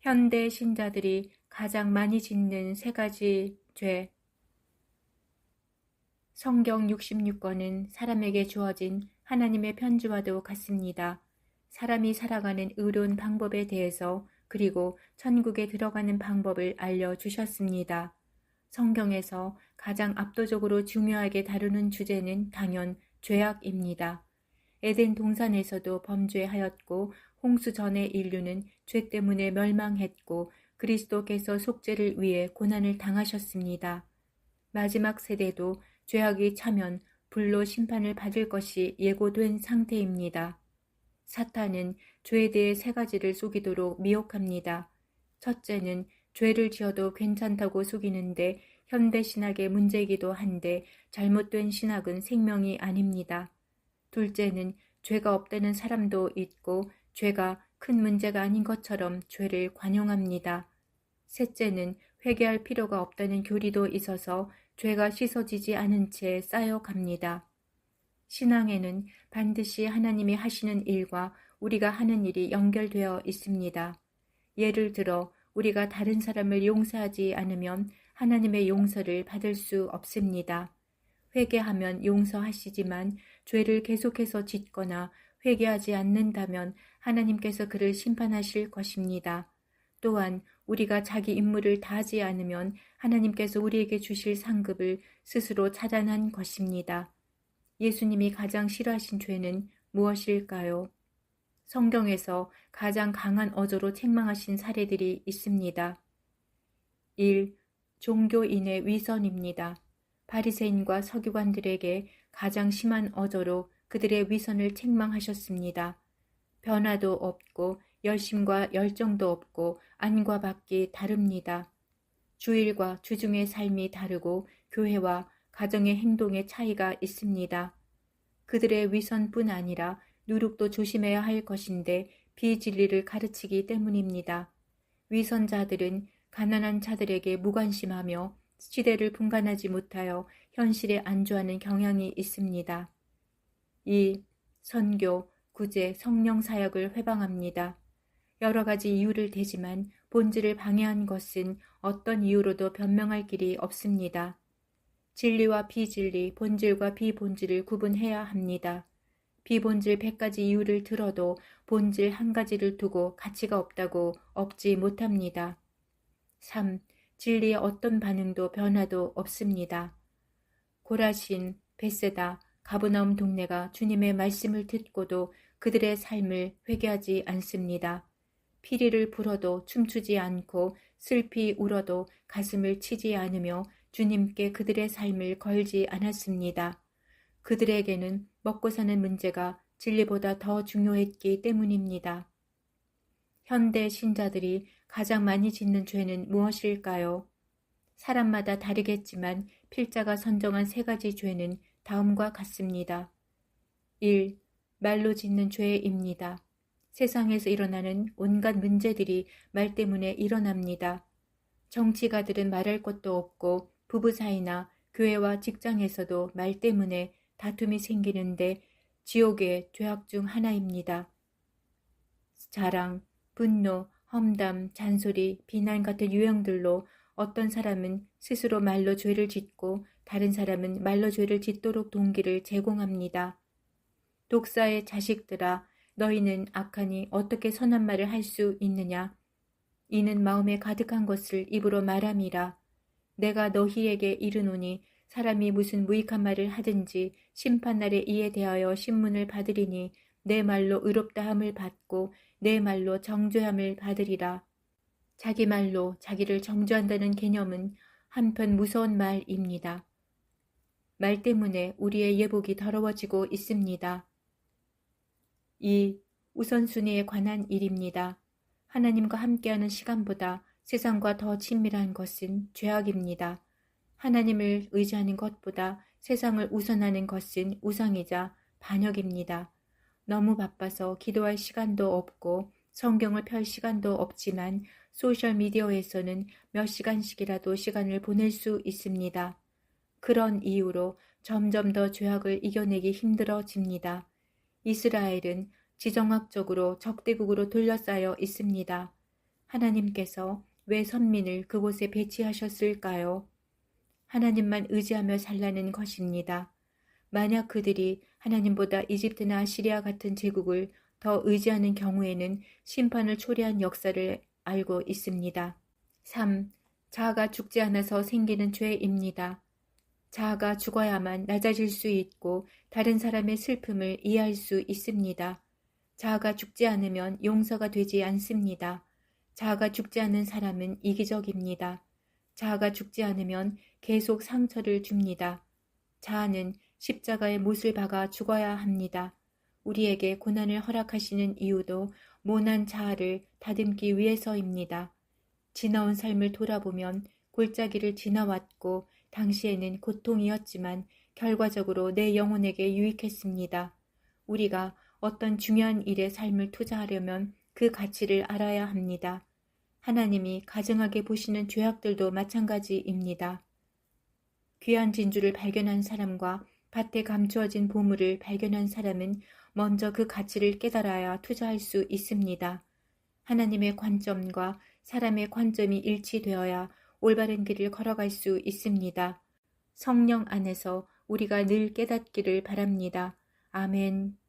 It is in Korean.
현대 신자들이 가장 많이 짓는 세 가지 죄. 성경 66권은 사람에게 주어진 하나님의 편지와도 같습니다. 사람이 살아가는 의로운 방법에 대해서 그리고 천국에 들어가는 방법을 알려주셨습니다. 성경에서 가장 압도적으로 중요하게 다루는 주제는 당연 죄악입니다. 에덴 동산에서도 범죄하였고 홍수 전의 인류는 죄 때문에 멸망했고 그리스도께서 속죄를 위해 고난을 당하셨습니다. 마지막 세대도 죄악이 차면 불로 심판을 받을 것이 예고된 상태입니다. 사탄은 죄에 대해 세 가지를 속이도록 미혹합니다. 첫째는 죄를 지어도 괜찮다고 속이는데 현대 신학의 문제이기도 한데 잘못된 신학은 생명이 아닙니다. 둘째는 죄가 없다는 사람도 있고 죄가 큰 문제가 아닌 것처럼 죄를 관용합니다. 셋째는 회개할 필요가 없다는 교리도 있어서 죄가 씻어지지 않은 채 쌓여갑니다. 신앙에는 반드시 하나님이 하시는 일과 우리가 하는 일이 연결되어 있습니다. 예를 들어 우리가 다른 사람을 용서하지 않으면 하나님의 용서를 받을 수 없습니다. 회개하면 용서하시지만 죄를 계속해서 짓거나 회개하지 않는다면 하나님께서 그를 심판하실 것입니다. 또한 우리가 자기 임무를 다하지 않으면 하나님께서 우리에게 주실 상급을 스스로 차단한 것입니다. 예수님이 가장 싫어하신 죄는 무엇일까요? 성경에서 가장 강한 어조로 책망하신 사례들이 있습니다. 1. 종교인의 위선입니다. 바리새인과 서기관들에게 가장 심한 어조로 그들의 위선을 책망하셨습니다. 변화도 없고 열심과 열정도 없고 안과 밖이 다릅니다. 주일과 주중의 삶이 다르고 교회와 가정의 행동의 차이가 있습니다. 그들의 위선뿐 아니라 누룩도 조심해야 할 것인데 비진리를 가르치기 때문입니다. 위선자들은 가난한 자들에게 무관심하며 시대를 분간하지 못하여 현실에 안주하는 경향이 있습니다. 2. 선교, 구제, 성령 사역을 회방합니다. 여러 가지 이유를 대지만 본질을 방해한 것은 어떤 이유로도 변명할 길이 없습니다. 진리와 비진리, 본질과 비본질을 구분해야 합니다. 비본질 100가지 이유를 들어도 본질 한 가지를 두고 가치가 없다고 엎지 못합니다. 3. 진리의 어떤 반응도 변화도 없습니다. 고라신, 베세다, 가버나움 동네가 주님의 말씀을 듣고도 그들의 삶을 회개하지 않습니다. 피리를 불어도 춤추지 않고 슬피 울어도 가슴을 치지 않으며 주님께 그들의 삶을 걸지 않았습니다. 그들에게는 먹고 사는 문제가 진리보다 더 중요했기 때문입니다. 현대 신자들이 가장 많이 짓는 죄는 무엇일까요? 사람마다 다르겠지만 필자가 선정한 세 가지 죄는 다음과 같습니다. 1. 말로 짓는 죄입니다. 세상에서 일어나는 온갖 문제들이 말 때문에 일어납니다. 정치가들은 말할 것도 없고 부부 사이나 교회와 직장에서도 말 때문에 다툼이 생기는데 지옥의 죄악 중 하나입니다. 자랑, 분노, 험담, 잔소리, 비난 같은 유형들로 어떤 사람은 스스로 말로 죄를 짓고 다른 사람은 말로 죄를 짓도록 동기를 제공합니다. 독사의 자식들아, 너희는 악하니 어떻게 선한 말을 할 수 있느냐? 이는 마음에 가득한 것을 입으로 말함이라. 내가 너희에게 이르노니 사람이 무슨 무익한 말을 하든지 심판날에 이에 대하여 신문을 받으리니 내 말로 의롭다함을 받고 내 말로 정죄함을 받으리라. 자기 말로 자기를 정죄한다는 개념은 한편 무서운 말입니다. 말 때문에 우리의 예복이 더러워지고 있습니다. 2. 우선순위에 관한 일입니다. 하나님과 함께하는 시간보다 세상과 더 친밀한 것은 죄악입니다. 하나님을 의지하는 것보다 세상을 우선하는 것은 우상이자 반역입니다. 너무 바빠서 기도할 시간도 없고 성경을 펼 시간도 없지만 소셜미디어에서는 몇 시간씩이라도 시간을 보낼 수 있습니다. 그런 이유로 점점 더 죄악을 이겨내기 힘들어집니다. 이스라엘은 지정학적으로 적대국으로 둘러싸여 있습니다. 하나님께서 왜 선민을 그곳에 배치하셨을까요? 하나님만 의지하며 살라는 것입니다. 만약 그들이 하나님보다 이집트나 아시리아 같은 제국을 더 의지하는 경우에는 심판을 초래한 역사를 알고 있습니다. 3. 자아가 죽지 않아서 생기는 죄입니다. 자아가 죽어야만 낮아질 수 있고 다른 사람의 슬픔을 이해할 수 있습니다. 자아가 죽지 않으면 용서가 되지 않습니다. 자아가 죽지 않는 사람은 이기적입니다. 자아가 죽지 않으면 계속 상처를 줍니다. 자아는 십자가의 못을 박아 죽어야 합니다. 우리에게 고난을 허락하시는 이유도 모난 자아를 다듬기 위해서입니다. 지나온 삶을 돌아보면 골짜기를 지나왔고 당시에는 고통이었지만 결과적으로 내 영혼에게 유익했습니다. 우리가 어떤 중요한 일에 삶을 투자하려면 그 가치를 알아야 합니다. 하나님이 가증하게 보시는 죄악들도 마찬가지입니다. 귀한 진주를 발견한 사람과 밭에 감추어진 보물을 발견한 사람은 먼저 그 가치를 깨달아야 투자할 수 있습니다. 하나님의 관점과 사람의 관점이 일치되어야 올바른 길을 걸어갈 수 있습니다. 성령 안에서 우리가 늘 깨닫기를 바랍니다. 아멘.